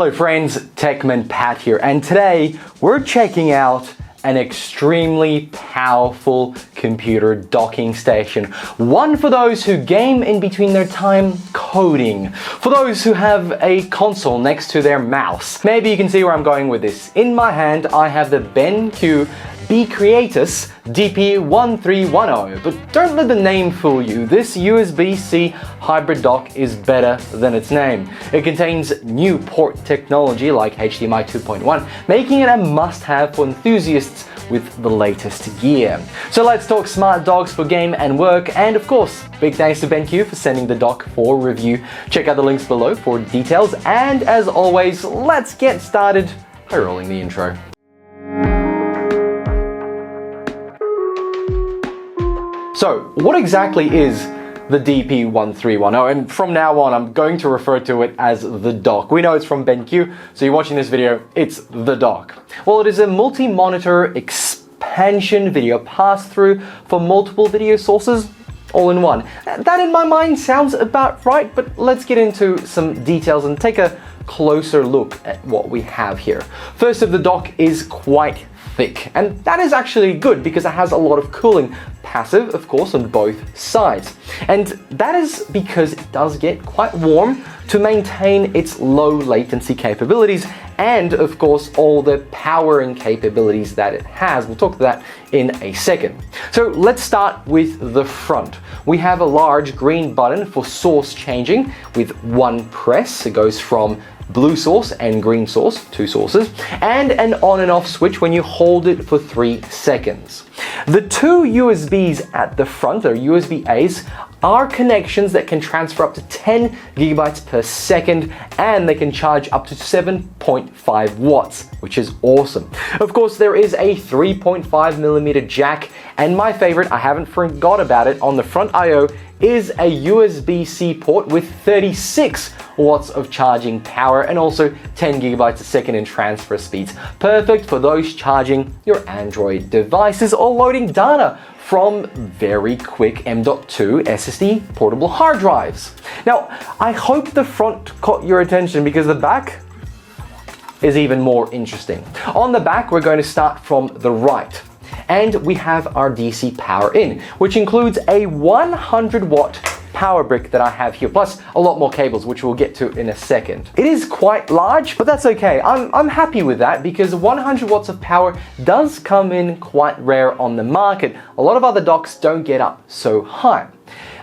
Hello friends, TechManPat here, and today we're checking out an extremely powerful computer docking station. One for those who game in between their time coding, for those who have a console next to their mouse. Maybe you can see where I'm going with this. In my hand, I have the BenQ beCreatus DP1310, but don't let the name fool you. This USB-C hybrid dock is better than its name. It contains new port technology like HDMI 2.1, making it a must-have for enthusiasts with the latest gear. So let's talk smart docks for game and work, and of course, big thanks to BenQ for sending the dock for review. Check out the links below for details, and as always, let's get started by rolling the intro. So, what exactly is the DP1310? And from now on, I'm going to refer to it as the dock. We know it's from BenQ, so you're watching this video, it's the dock. Well, it is a multi-monitor expansion video pass-through for multiple video sources all in one. That in my mind sounds about right, but let's get into some details and take a closer look at what we have here. First of, the dock is quite thick, and that is actually good because it has a lot of cooling, passive of course, on both sides, and that is because it does get quite warm to maintain its low latency capabilities and of course all the powering capabilities that it has. We'll talk to that in a second. So let's start with the front. We have a large green button for source changing with one press. It goes from blue source and green source, two sources, and an on and off switch when you hold it for 3 seconds. The two USBs at the front, or USB-A's, are connections that can transfer up to 10 gigabytes per second, and they can charge up to 7.5 watts, which is awesome. Of course, there is a 3.5mm jack, and my favorite, I haven't forgot about it, on the front I/O is a USB-C port with 36 watts of charging power and also 10 gigabytes a second in transfer speeds. Perfect for those charging your Android devices or loading data from very quick M.2 SSD portable hard drives. Now, I hope the front caught your attention because the back is even more interesting. On the back, we're going to start from the right. And we have our DC power in, which includes a 100 watt power brick that I have here, plus a lot more cables, which we'll get to in a second. It is quite large, but that's okay. I'm happy with that because 100 watts of power does come in quite rare on the market. A lot of other docks don't get up so high.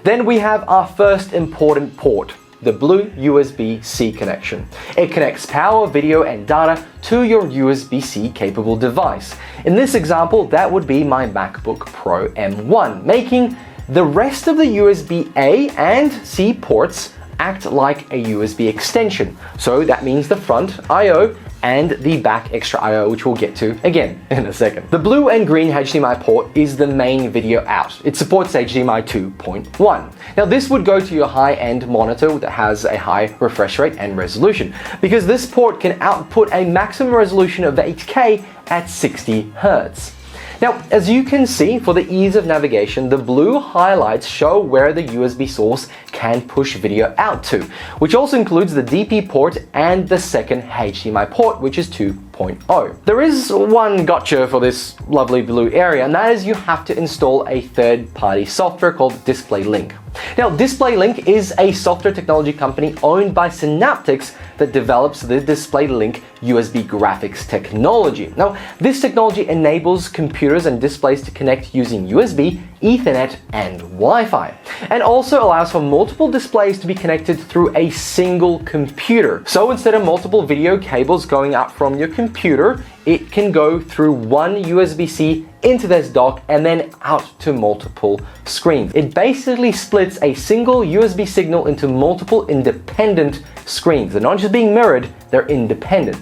Then we have our first important port, the blue USB-C connection. It connects power, video, and data to your USB-C capable device. In this example, that would be my MacBook Pro M1, making the rest of the USB-A and C ports act like a USB extension. So that means the front I/O and the back extra I/O, which we'll get to again in a second. The blue and green HDMI port is the main video out. It supports HDMI 2.1. Now this would go to your high-end monitor that has a high refresh rate and resolution, because this port can output a maximum resolution of 8K at 60 Hz. Now, as you can see, for the ease of navigation, the blue highlights show where the USB source can push video out to, which also includes the DP port and the second HDMI port, which is 2.0. There is one gotcha for this lovely blue area, and that is you have to install a third-party software called DisplayLink. Now, DisplayLink is a software technology company owned by Synaptics that develops the DisplayLink USB graphics technology. Now, this technology enables computers and displays to connect using USB, Ethernet, and Wi-Fi, and also allows for multiple displays to be connected through a single computer. So instead of multiple video cables going out from your computer, it can go through one USB-C into this dock and then out to multiple screens. It basically splits a single USB signal into multiple independent screens. They're not just being mirrored, they're independent.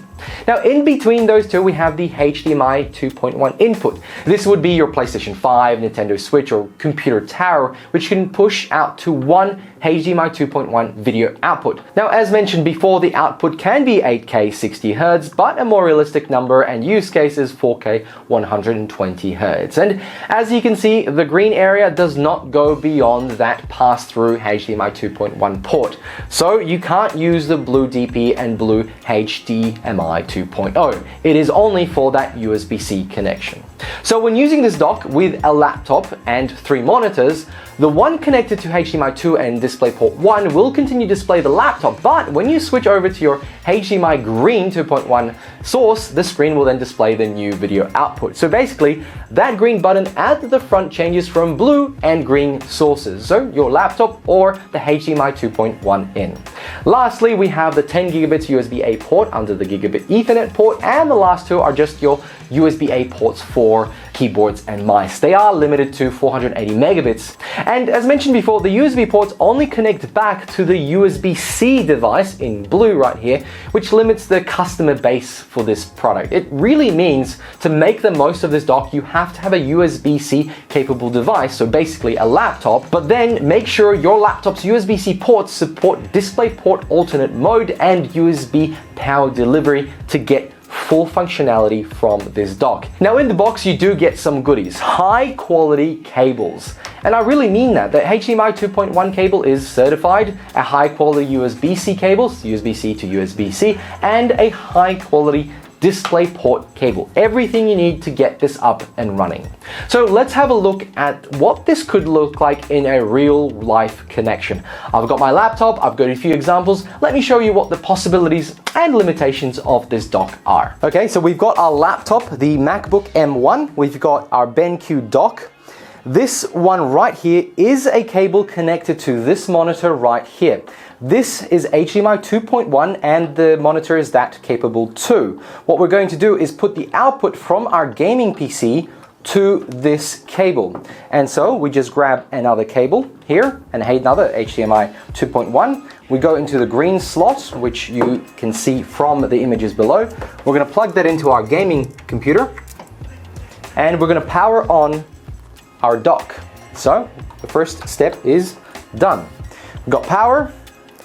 Now, in between those two, we have the HDMI 2.1 input. This would be your PlayStation 5, Nintendo Switch, or computer tower, which can push out to one HDMI 2.1 video output. Now, as mentioned before, the output can be 8K 60Hz, but a more realistic number and use case is 4K 120Hz. And as you can see, the green area does not go beyond that pass-through HDMI 2.1 port. So you can't use the blue DP and blue HDMI 2.0. It is only for that USB-C connection. So when using this dock with a laptop and 3 monitors, the one connected to HDMI 2 and DisplayPort 1 will continue to display the laptop, but when you switch over to your HDMI green 2.1 source, the screen will then display the new video output. So basically, that green button at the front changes from blue and green sources, so your laptop or the HDMI 2.1 in. Lastly, we have the 10 gigabits USB-A port under the gigabit Ethernet port, and the last two are just your USB-A ports for keyboards and mice. They are limited to 480 megabits. And as mentioned before, the USB ports only connect back to the USB-C device in blue right here, which limits the customer base for this product. It really means to make the most of this dock, you have to have a USB-C capable device, so basically a laptop, but then make sure your laptop's USB-C ports support DisplayPort alternate mode and USB power delivery to get full functionality from this dock. Now in the box you do get some goodies, high quality cables. And I really mean that. The HDMI 2.1 cable is certified, a high quality USB-C cable, USB-C to USB-C, and a high quality DisplayPort cable. Everything you need to get this up and running. So let's have a look at what this could look like in a real life connection. I've got my laptop, I've got a few examples. Let me show you what the possibilities and limitations of this dock are. Okay, so we've got our laptop, the MacBook M1. We've got our BenQ dock. This one right here is a cable connected to this monitor right here. This is HDMI 2.1 and the monitor is that capable too. What we're going to do is put the output from our gaming PC to this cable. And so we just grab another cable here and another HDMI 2.1. We go into the green slot, which you can see from the images below. We're going to plug that into our gaming computer and we're going to power on our dock. So the first step is done. We've got power,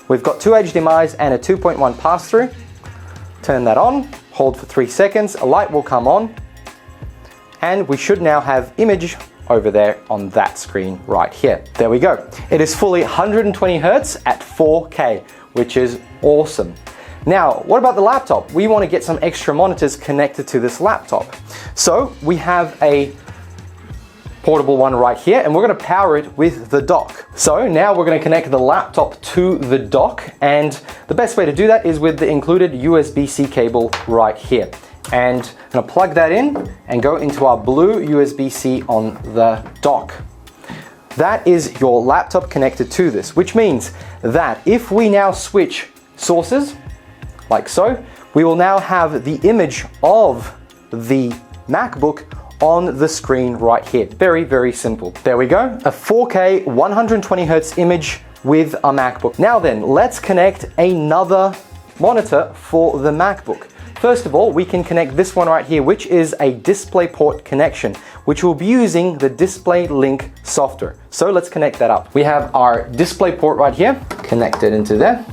we've got 2 HDMIs and a 2.1 pass-through. Turn that on, hold for 3 seconds, a light will come on, and we should now have image over there on that screen right here. There we go. It is fully 120 Hz at 4K, which is awesome. Now, what about the laptop? We want to get some extra monitors connected to this laptop. So we have a portable one right here and we're going to power it with the dock. So now we're going to connect the laptop to the dock, and the best way to do that is with the included USB-C cable right here. And I'm going to plug that in and go into our blue USB-C on the dock. That is your laptop connected to this, which means that if we now switch sources like so, we will now have the image of the MacBook on the screen right here. Very, very simple. There we go. A 4K 120 Hz image with a MacBook. Now then, let's connect another monitor for the MacBook. First of all, we can connect this one right here, which is a DisplayPort connection, which will be using the DisplayLink software. So let's connect that up. We have our DisplayPort right here, connected into there.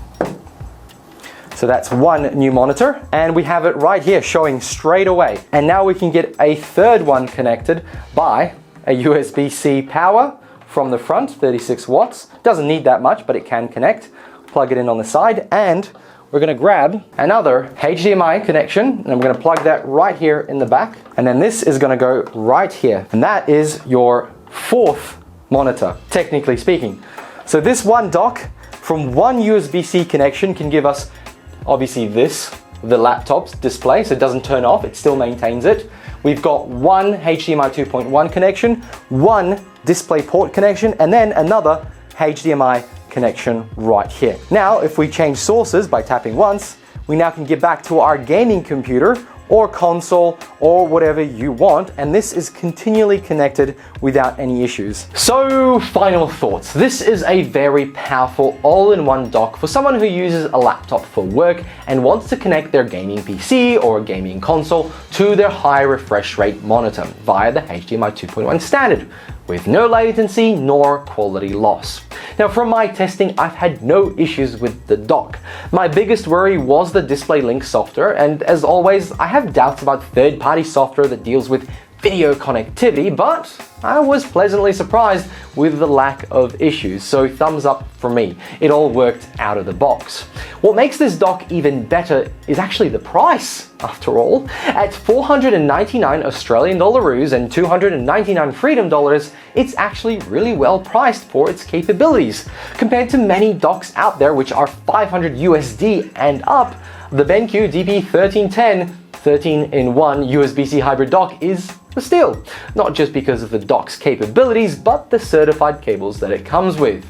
So that's one new monitor, and we have it right here showing straight away. And now we can get a third one connected by a USB-C power from the front, 36 watts. Doesn't need that much, but it can connect. Plug it in on the side, and we're gonna grab another HDMI connection, and I'm gonna plug that right here in the back. And then this is gonna go right here. And that is your fourth monitor, technically speaking. So this one dock from one USB-C connection can give us obviously the laptop's display, so it doesn't turn off, it still maintains it. We've got one HDMI 2.1 connection, one DisplayPort connection, and then another HDMI connection right here. Now, if we change sources by tapping once, we now can get back to our gaming computer or console or whatever you want, and this is continually connected without any issues. So, final thoughts. This is a very powerful all-in-one dock for someone who uses a laptop for work and wants to connect their gaming PC or gaming console to their high refresh rate monitor via the HDMI 2.1 standard, with no latency nor quality loss. Now, from my testing, I've had no issues with the dock. My biggest worry was the display link software, and as always, I have doubts about third-party software that deals with video connectivity, but I was pleasantly surprised with the lack of issues, so thumbs up for me. It all worked out of the box. What makes this dock even better is actually the price, after all. At 499 Australian dollaroos and 299 Freedom dollars, it's actually really well priced for its capabilities. Compared to many docks out there which are 500 USD and up, the BenQ DP1310 13-in-1 USB-C hybrid dock is a steal, not just because of the dock's capabilities, but the certified cables that it comes with.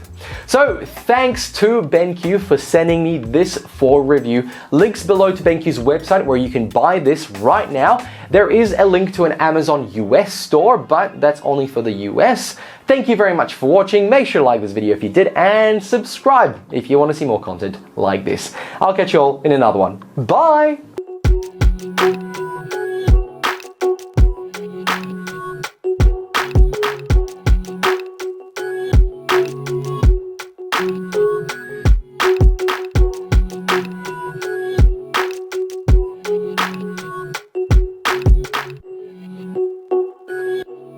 So thanks to BenQ for sending me this for review. Links below to BenQ's website where you can buy this right now. There is a link to an Amazon US store, but that's only for the US. Thank you very much for watching. Make sure to like this video if you did, and subscribe if you want to see more content like this. I'll catch you all in another one. Bye!